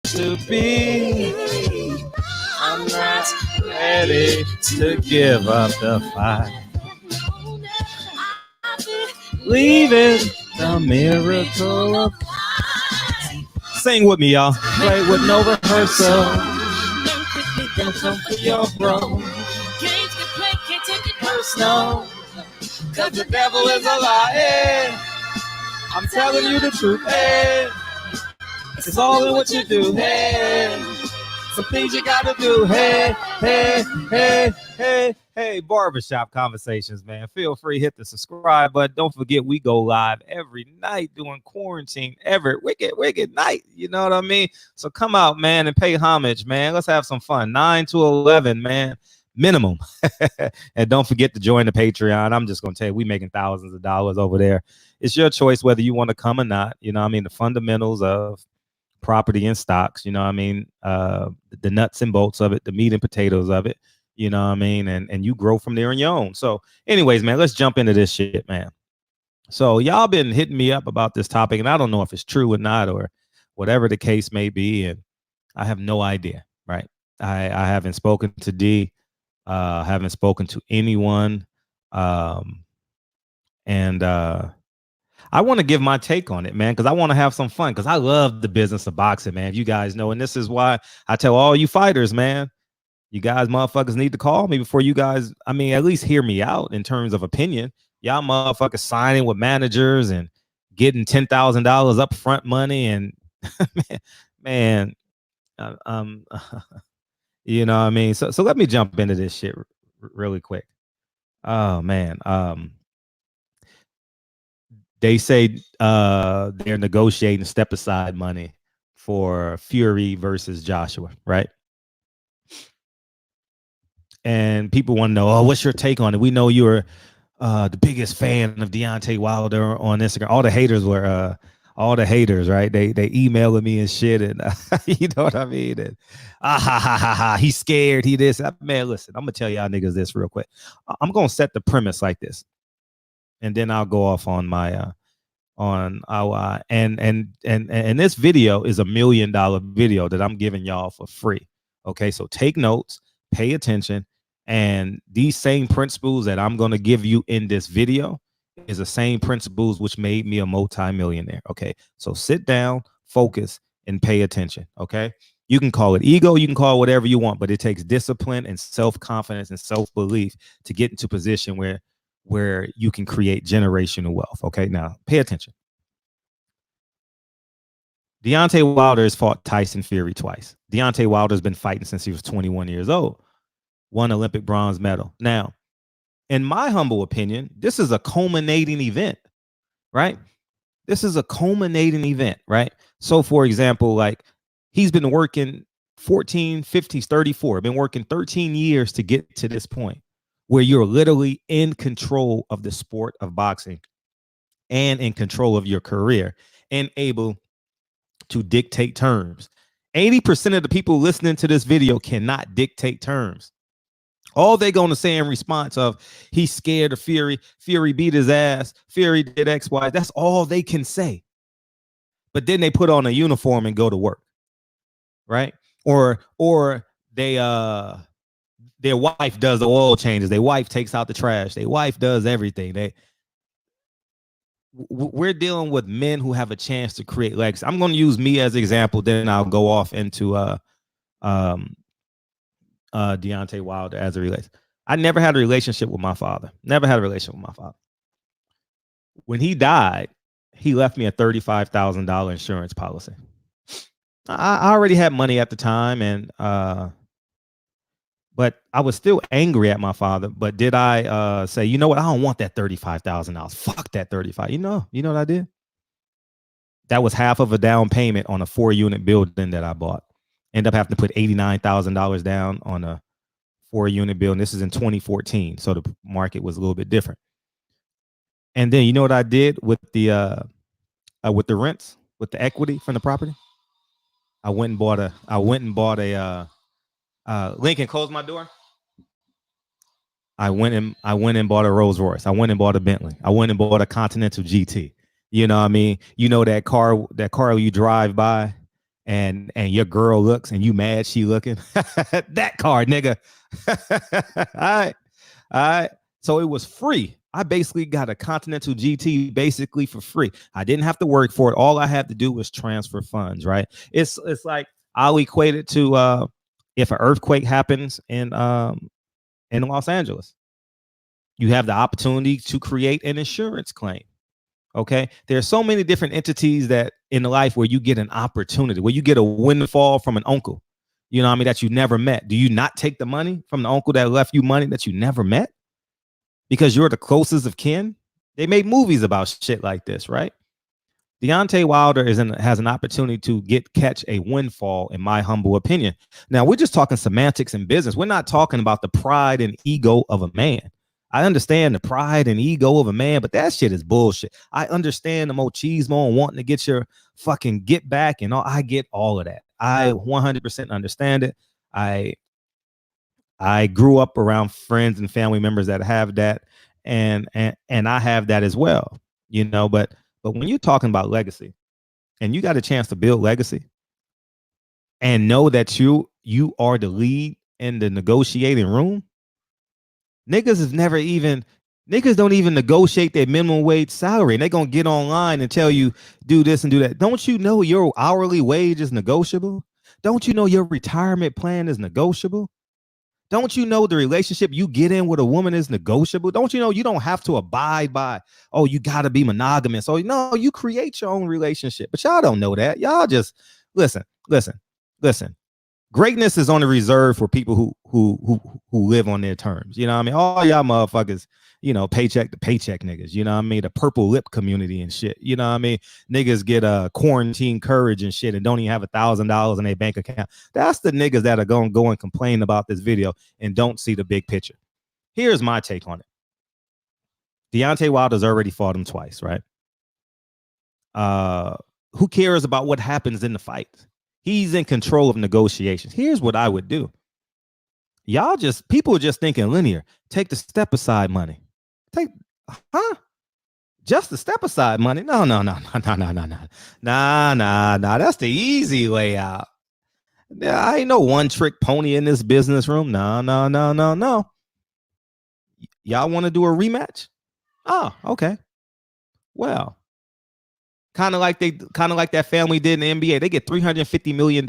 to be. I'm not ready to give up the fight. Leaving the miracle of. Sing with me, y'all. Play with no rehearsal. For your bro. Games can play, can't take it personal. Cause the devil is a lie. I'm telling you the truth. Hey. It's all in what you do. Hey. Some things you gotta do. Hey, hey, hey, hey, hey. Barbershop Conversations, man. Feel free, hit the subscribe button. Don't forget, we go live every night doing quarantine, every wicked night. You know what I mean? So come out, man, and pay homage, man. Let's have some fun. 9 to 11, man. Minimum. And don't forget to join the Patreon. I'm just gonna tell you, we making thousands of dollars over there. It's your choice whether you want to come or not. You know what I mean? The fundamentals of property and stocks, you know what I mean? The nuts and bolts of it, the meat and potatoes of it, you know what I mean? And you grow from there on your own. So anyways, man, let's jump into this shit, man. So y'all been hitting me up about this topic, and I don't know if it's true or not, or whatever the case may be. And I have no idea, right? I haven't spoken to D, haven't spoken to anyone. I want to give my take on it, man, because I want to have some fun, because I love the business of boxing, man. If you guys know, and this is why I tell all you fighters, man, you guys motherfuckers need to call me before you guys, I mean, at least hear me out in terms of opinion. Y'all motherfuckers signing with managers and getting $10,000 up front money and man, you know what I mean? So let me jump into this shit really quick. Oh, man. They say they're negotiating step aside money for Fury versus Joshua, right? And people want to know, oh, what's your take on it? We know you're the biggest fan of Deontay Wilder on Instagram. All the haters, right? They emailing me and shit, and you know what I mean? And he's scared. He this. Man, listen, I'm gonna tell y'all niggas this real quick. I'm gonna set the premise like this, and then I'll go off on my on our and this video is $1 million video that I'm giving y'all for free. Okay, so take notes, pay attention, and these same principles that I'm going to give you in this video is the same principles which made me a multi-millionaire. Okay, so sit down, focus, and pay attention. Okay, you can call it ego, you can call it whatever you want, but it takes discipline and self-confidence and self-belief to get into a position where you can create generational wealth. Okay, now pay attention. Deontay Wilder has fought Tyson Fury twice. Deontay Wilder has been fighting since he was 21 years old. Won Olympic bronze medal. Now, in my humble opinion, this is a culminating event, right? This is a culminating event, right? So, for example, like he's been working 14, 50s, 34, been working 13 years to get to this point where you're literally in control of the sport of boxing and in control of your career and able to dictate terms. 80% of the people listening to this video cannot dictate terms. All they're going to say in response of he's scared of Fury, Fury beat his ass, Fury did X, Y. That's all they can say. But then they put on a uniform and go to work, right? Or they their wife does the oil changes. Their wife takes out the trash. Their wife does everything. We're dealing with men who have a chance to create legacy. I'm going to use me as an example. Then I'll go off into Deontay Wilder as it relates. I never had a relationship with my father. Never had a relationship with my father. When he died, he left me a $35,000 insurance policy. I already had money at the time, and but I was still angry at my father. But did I say, you know what? I don't want that $35,000. Fuck that 35. You know what I did? That was half of a down payment on a 4-unit building that I bought. Ended up having to put $89,000 down on a 4-unit building. This is in 2014, so the market was a little bit different. And then you know what I did with the rents, with the equity from the property? I went and bought a Lincoln, close my door. I went and bought a Rolls Royce. I went and bought a Bentley. I went and bought a Continental GT. You know what I mean? You know that car you drive by and your girl looks and you mad she looking. That card, nigga. All right. So it was free. I basically got a Continental GT basically for free. I didn't have to work for it. All I had to do was transfer funds, right? It's like I'll equate it to if an earthquake happens in Los Angeles. You have the opportunity to create an insurance claim. Okay. There's so many different entities that in life where you get an opportunity, where you get a windfall from an uncle, you know what I mean, that you never met. Do you not take the money from the uncle that left you money that you never met? Because you're the closest of kin. They made movies about shit like this, right? Deontay Wilder has an opportunity to catch a windfall, in my humble opinion. Now, we're just talking semantics and business. We're not talking about the pride and ego of a man. I understand the pride and ego of a man, but that shit is bullshit. I understand the machismo and wanting to get your fucking get back and all. I get all of that. I 100% understand it. I grew up around friends and family members that have that, and I have that as well, you know. But when you're talking about legacy, and you got a chance to build legacy, and know that you are the lead in the negotiating room, niggas don't even negotiate their minimum wage salary, and they're gonna get online and tell you do this and do that. Don't you know your hourly wage is negotiable? Don't you know your retirement plan is negotiable? Don't you know the relationship you get in with a woman is negotiable? Don't you know you don't have to abide by, oh, you got to be monogamous? Oh, no, you create your own relationship. But y'all don't know that. Y'all just listen. Greatness is on the reserve for people who live on their terms. You know what I mean? All y'all motherfuckers, you know, paycheck to paycheck niggas. You know what I mean? The purple lip community and shit. You know what I mean? Niggas get quarantine courage and shit and don't even have $1,000 in their bank account. That's the niggas that are going to go and complain about this video and don't see the big picture. Here's my take on it. Deontay Wilder's already fought him twice, right? Who cares about what happens in the fight? He's in control of negotiations. Here's what I would do. People are just thinking linear. Take the step aside money. Just the step aside money? No. That's the easy way out. I ain't no one trick pony in this business room. No. Y'all want to do a rematch? Oh, okay. Well, kind of like that family did in the NBA. They get $350 million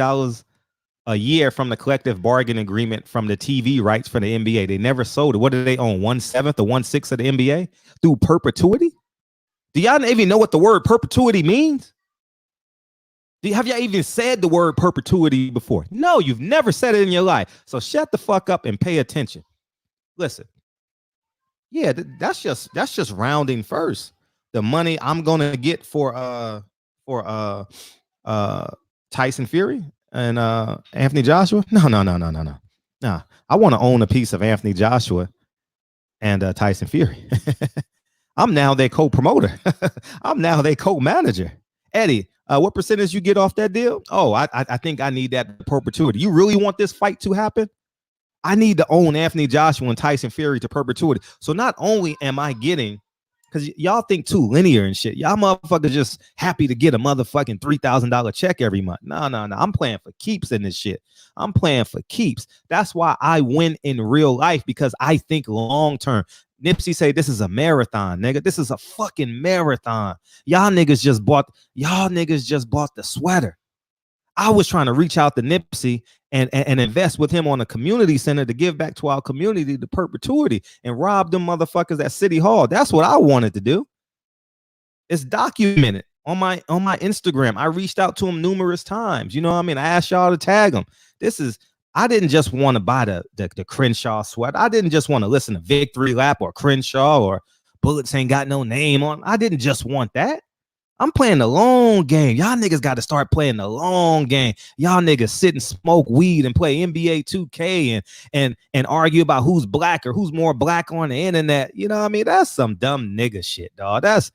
a year from the collective bargaining agreement from the TV rights for the NBA. They never sold it. What do they own? 1/7 or 1/6 of the NBA through perpetuity? Do y'all even know what the word perpetuity means? Have y'all even said the word perpetuity before? No, you've never said it in your life. So shut the fuck up and pay attention. Listen. Yeah, that's just rounding first. The money I'm gonna get for Tyson Fury and Anthony Joshua. No. Nah, I want to own a piece of Anthony Joshua and Tyson Fury. I'm now their co-promoter. I'm now their co-manager. Eddie, what percentage you get off that deal? Oh, I think I need that perpetuity. You really want this fight to happen? I need to own Anthony Joshua and Tyson Fury to perpetuity. So not only am I getting, because y'all think too linear and shit. Y'all motherfuckers just happy to get a motherfucking $3,000 check every month. No. I'm playing for keeps in this shit. I'm playing for keeps. That's why I win in real life, because I think long term. Nipsey say this is a marathon, nigga. This is a fucking marathon. Y'all niggas just bought the sweater. I was trying to reach out to Nipsey and invest with him on a community center to give back to our community the perpetuity and rob them motherfuckers at City Hall. That's what I wanted to do. It's documented on my Instagram. I reached out to him numerous times. You know what I mean? I asked y'all to tag him. I didn't just want to buy the Crenshaw sweat. I didn't just want to listen to Victory Lap or Crenshaw or Bullets Ain't Got No Name on. I didn't just want that. I'm playing the long game. Y'all niggas got to start playing the long game. Y'all niggas sit and smoke weed and play NBA 2K and argue about who's black or who's more black on the internet. You know what I mean? That's some dumb nigga shit, dog. That's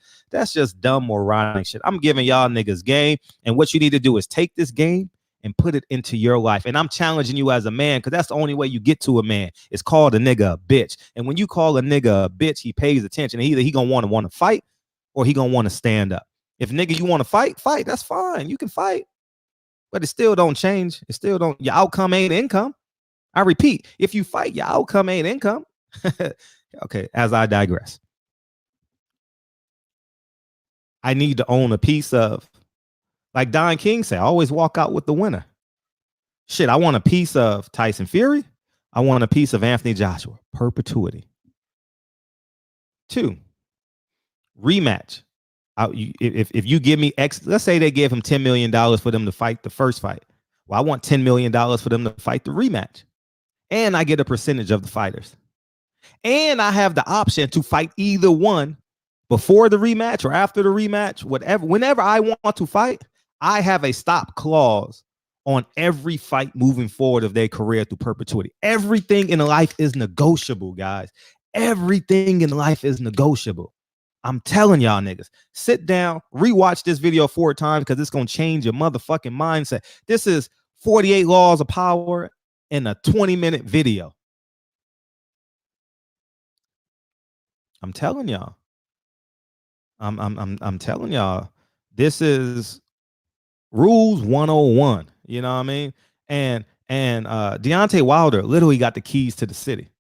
just dumb moronic shit. I'm giving y'all niggas game, and what you need to do is take this game and put it into your life. And I'm challenging you as a man, because that's the only way you get to a man. It's called a nigga a bitch. And when you call a nigga a bitch, he pays attention. Either he gonna want to fight or he gonna want to stand up. If nigga you want to fight, that's fine. You can fight. but it still don't change. It still don't. Your outcome ain't income. I repeat, if you fight, your outcome ain't income. Okay, as I digress. I need to own a piece of, like Don King said, I always walk out with the winner. Shit, I want a piece of Tyson Fury. I want a piece of Anthony Joshua. Perpetuity. 2, rematch. If you give me X, let's say they give him $10 million for them to fight the first fight. Well, I want $10 million for them to fight the rematch. And I get a percentage of the fighters. And I have the option to fight either one before the rematch or after the rematch, whatever. Whenever I want to fight, I have a stop clause on every fight moving forward of their career through perpetuity. Everything in life is negotiable, guys. Everything in life is negotiable. I'm telling y'all niggas, sit down, rewatch this video 4 times because it's going to change your motherfucking mindset. This is 48 Laws of Power in a 20-minute video. I'm telling y'all. I'm telling y'all, this is rules 101. You know what I mean? And Deontay Wilder literally got the keys to the city.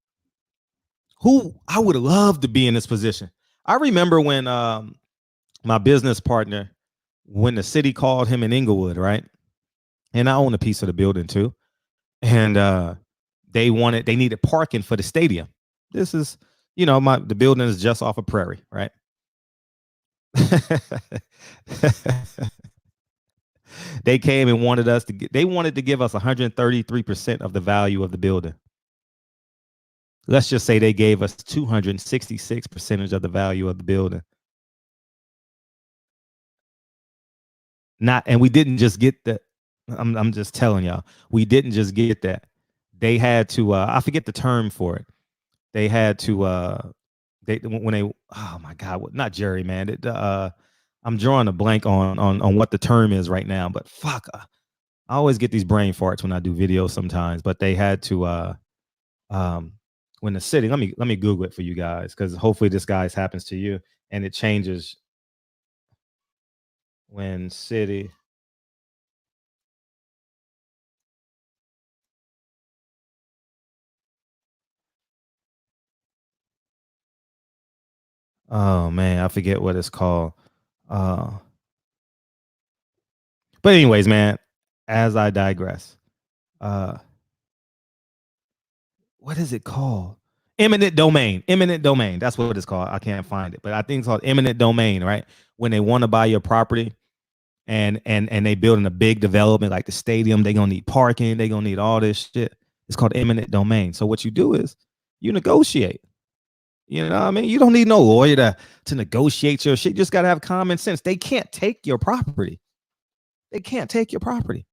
Who I would love to be in this position. I remember when my business partner, when the city called him in Inglewood, right? And I own a piece of the building too. And they needed parking for the stadium. This is, you know, the building is just off of Prairie, right? They came and wanted to give us 133% of the value of the building. Let's just say they gave us 266% of the value of the building. And we didn't just get that. I'm just telling y'all, we didn't just get that. They had to, I forget the term for it. They had to, oh my God, not gerrymandered. I'm drawing a blank on what the term is right now, but fuck, I always get these brain farts when I do videos sometimes. But they had to, when the city, let me Google it for you guys, because hopefully this guys happens to you and it changes. When city. Oh man, I forget what it's called. But anyways, man, as I digress, what is it called? Eminent domain. Eminent domain. That's what it's called. I can't find it, but I think it's called eminent domain, right? When they want to buy your property and they building a big development like the stadium, they're gonna need parking, they're gonna need all this shit. It's called eminent domain. So what you do is you negotiate. You know what I mean? You don't need no lawyer to negotiate your shit. You just got to have common sense. They can't take your property. They can't take your property.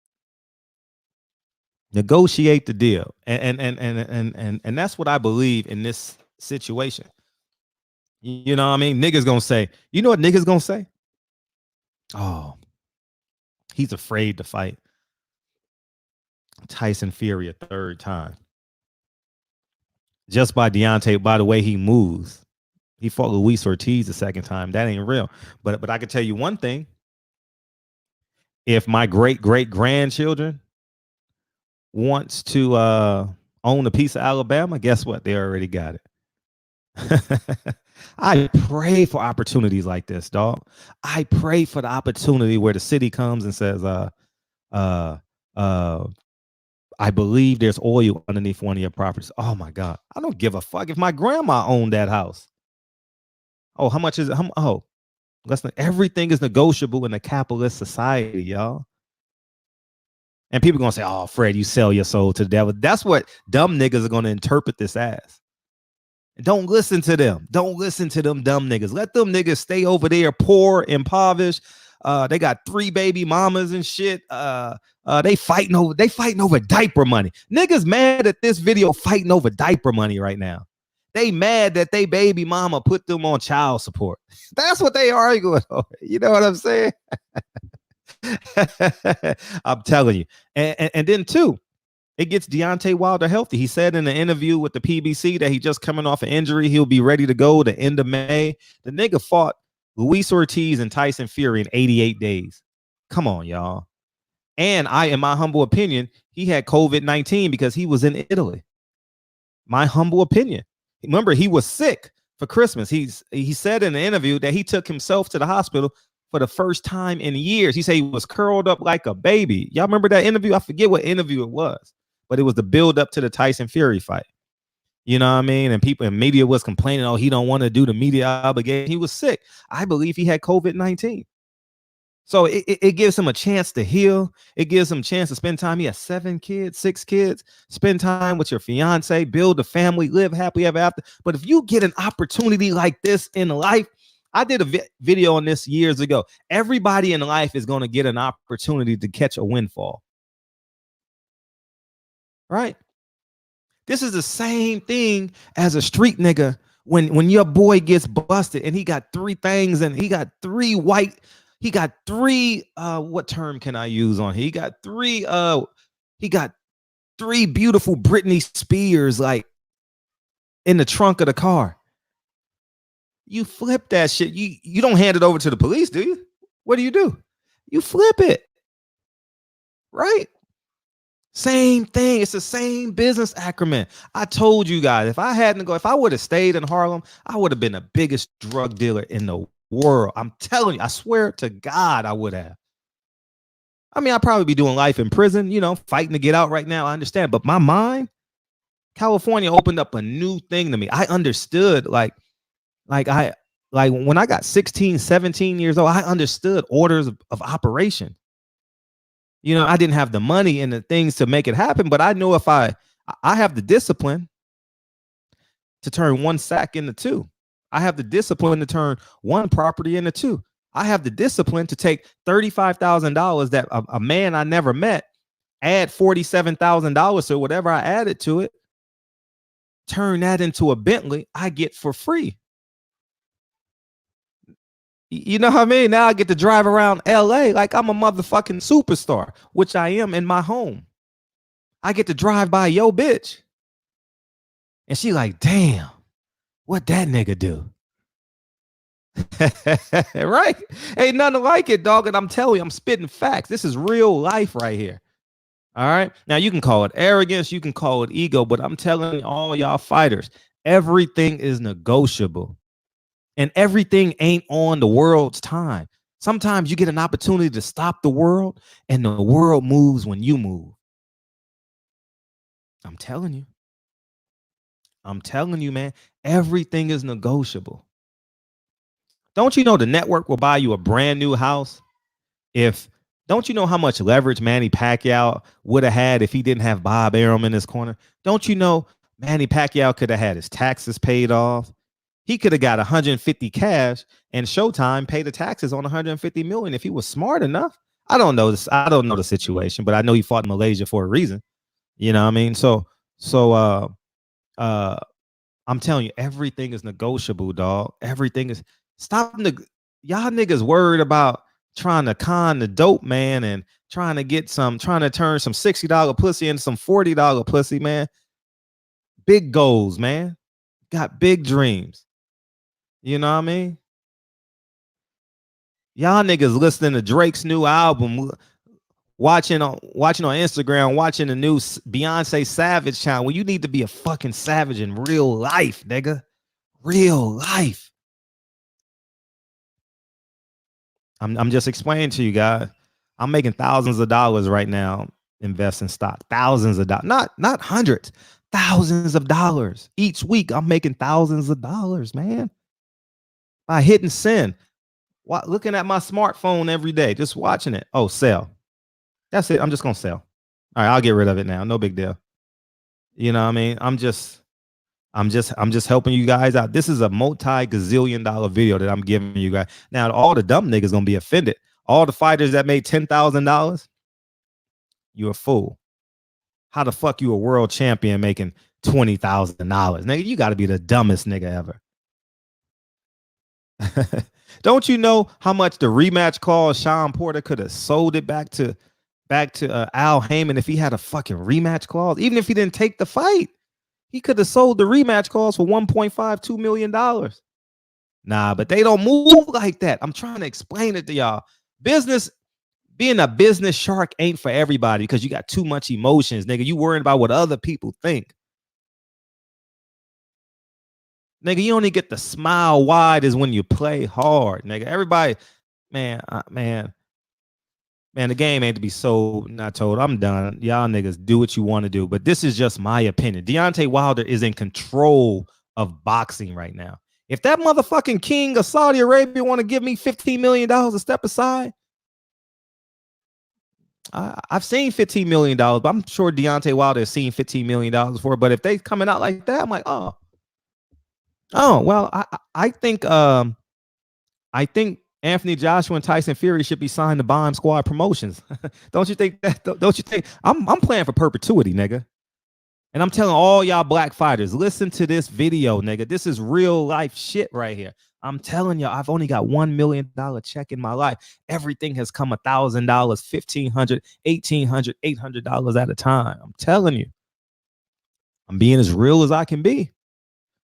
Negotiate the deal. And that's what I believe in this situation. You know what I mean? Niggas gonna say, you know what niggas gonna say? Oh, he's afraid to fight Tyson Fury a 3rd time. Just by Deontay, by the way he moves. He fought Luis Ortiz the 2nd time. That ain't real. But I can tell you one thing. If my great-great-grandchildren wants to own a piece of Alabama, guess what? They already got it. I pray for opportunities like this, dog. I pray for the opportunity where the city comes and says, I believe there's oil underneath one of your properties. Oh my God. I don't give a fuck if my grandma owned that house. Oh, how much is it? Oh, listen, everything is negotiable in a capitalist society, y'all. And people are gonna say, oh, Fred, you sell your soul to the devil. That's what dumb niggas are gonna interpret this as. And don't listen to them. Don't listen to them dumb niggas. Let them niggas stay over there poor, impoverished. They got 3 baby mamas and shit. They fighting over diaper money. Niggas mad at this video fighting over diaper money right now. They mad that they baby mama put them on child support. That's what they arguing over. You know what I'm saying? I'm telling you. And then too, it gets Deontay Wilder healthy. He said in an interview with the PBC that he just coming off an injury. He'll be ready to go the end of May. The nigga fought Luis Ortiz and Tyson Fury in 88 days. Come on, y'all. And in my humble opinion, he had COVID-19 because he was in Italy. My humble opinion. Remember, he was sick for Christmas. He said in the interview that he took himself to the hospital for the first time in years. He said he was curled up like a baby. Y'all remember that interview? I forget what interview it was, but it was the build up to the Tyson Fury fight. You know what I mean? And people and media was complaining, oh, he don't want to do the media obligation. He was sick. I believe he had COVID-19. So it gives him a chance to heal. It gives him a chance to spend time. He has 7 kids, 6 kids. Spend time with your fiance, build a family, live happily ever after. But if you get an opportunity like this in life, I did a video on this years ago. Everybody in life is going to get an opportunity to catch a windfall. Right? This is the same thing as a street nigga when your boy gets busted and he got 3 things and he got 3 white. He got 3, what term can I use on? He got 3 beautiful Britney Spears like in the trunk of the car. You flip that shit. You don't hand it over to the police, do you? What do? You flip it. Right? Same thing. It's the same business acumen. I told you guys, if I would have stayed in Harlem, I would have been the biggest drug dealer in the world. I'm telling you, I swear to God, I would have. I mean, I'd probably be doing life in prison, fighting to get out right now. I understand. But my mind, California opened up a new thing to me. I understood like when I got 16, 17 years old, I understood orders of operation. I didn't have the money and the things to make it happen, but I know if I have the discipline to turn 1 sack into 2. I have the discipline to turn 1 property into 2. I have the discipline to take $35,000 that a man I never met, add $47,000 to whatever I added to it, turn that into a Bentley I get for free. You know what I mean? Now I get to drive around LA like I'm a motherfucking superstar, which I am in my home. I get to drive by yo bitch. And she like, damn, what that nigga do? Right? Ain't nothing like it, dog. And I'm telling you, I'm spitting facts. This is real life right here. All right. Now you can call it arrogance, you can call it ego, but I'm telling all y'all fighters, everything is negotiable. And everything ain't on the world's time. Sometimes you get an opportunity to stop the world, and the world moves when you move. I'm telling you. I'm telling you, man, everything is negotiable. Don't you know the network will buy you a brand new house? Don't you know how much leverage Manny Pacquiao would have had if he didn't have Bob Arum in his corner? Don't you know Manny Pacquiao could have had his taxes paid off? He could have got 150 cash and Showtime paid the taxes on 150 million if he was smart enough. I don't know this. I don't know the situation, but I know he fought in Malaysia for a reason. You know what I mean? So I'm telling you, everything is negotiable, dog. Everything is y'all niggas worried about trying to con the dope man and trying to turn some $60 pussy into some $40 pussy, man. Big goals, man. Got big dreams. You know what I mean? Y'all niggas listening to Drake's new album, watching on Instagram, watching the new Beyonce Savage channel. When you need to be a fucking savage in real life, nigga. Real life. I'm just explaining to you guys. I'm making thousands of dollars right now investing stock. Thousands of dollars. Not hundreds. Thousands of dollars. Each week, I'm making thousands of dollars, man. By hitting send. Looking at my smartphone every day, just watching it. Oh, sell. That's it. I'm just gonna sell. All right, I'll get rid of it now. No big deal. You know what I mean? I'm just helping you guys out. This is a multi-gazillion-dollar video that I'm giving you guys. Now, all the dumb niggas gonna be offended. All the fighters that made $10,000, you're a fool. How the fuck you a world champion making $20,000? Nigga, you gotta be the dumbest nigga ever. Don't you know how much the rematch clause Sean Porter could have sold it back to Al Heyman if he had a fucking rematch clause? Even if he didn't take the fight, he could have sold the rematch clause for $1.52 million. Nah, but they don't move like that. I'm trying to explain it to y'all. Business being a business shark ain't for everybody because you got too much emotions, nigga. You worrying about what other people think. Nigga, you only get to smile wide is when you play hard, nigga. Everybody, man, the game ain't to be sold, not told. I'm done. Y'all niggas do what you want to do. But this is just my opinion. Deontay Wilder is in control of boxing right now. If that motherfucking king of Saudi Arabia want to give me $15 million to step aside, I've seen $15 million, but I'm sure Deontay Wilder has seen $15 million before. But if they coming out like that, I'm like, oh, well, I think Anthony Joshua and Tyson Fury should be signed to Bomb Squad Promotions. Don't you think that? Don't you think? I'm playing for perpetuity, nigga. And I'm telling all y'all black fighters, listen to this video, nigga. This is real life shit right here. I'm telling you, I've only got $1 million check in my life. Everything has come $1,000, $1,500, $1,800, $800 at a time. I'm telling you, I'm being as real as I can be.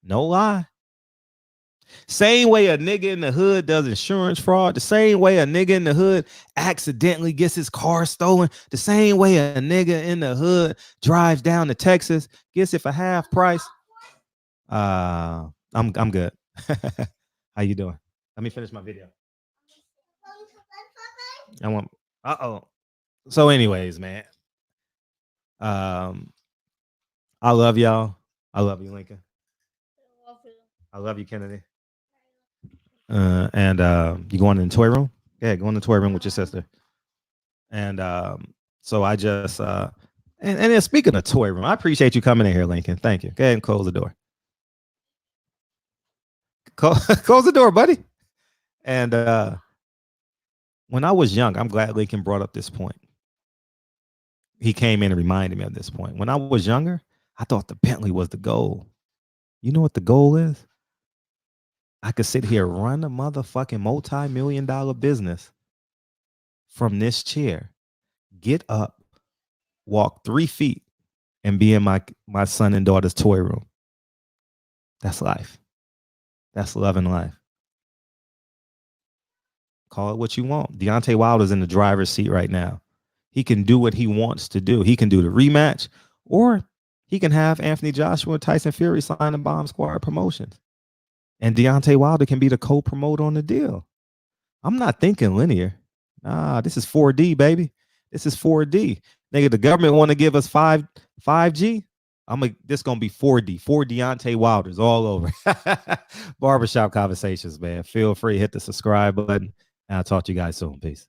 No lie. Same way a nigga in the hood does insurance fraud, the same way a nigga in the hood accidentally gets his car stolen, the same way a nigga in the hood drives down to Texas, gets it for half price. I'm good. How you doing? Let me finish my video. So anyways, man. I love y'all. I love you, Lincoln. I love you, Kennedy. And you going in the toy room? Yeah, go in the toy room with your sister. And so I just and then speaking of toy room, I appreciate you coming in here, Lincoln. Thank you. Go ahead and close the door. Close the door, buddy. And when I was young, I'm glad Lincoln brought up this point. He came in and reminded me of this point. When I was younger, I thought the Bentley was the goal. You know what the goal is? I could sit here, run a motherfucking multi-million-dollar business from this chair, get up, walk 3 feet, and be in my son and daughter's toy room. That's life. That's loving life. Call it what you want. Deontay Wilder's in the driver's seat right now. He can do what he wants to do. He can do the rematch, or he can have Anthony Joshua and Tyson Fury sign the Bomb Squad Promotions. And Deontay Wilder can be the co-promoter on the deal. I'm not thinking linear. Nah, this is 4D, baby. This is 4D. Nigga, the government want to give us 5G. This gonna be 4D. 4 Deontay Wilders all over. Barbershop Conversations, man. Feel free to hit the subscribe button. And I'll talk to you guys soon. Peace.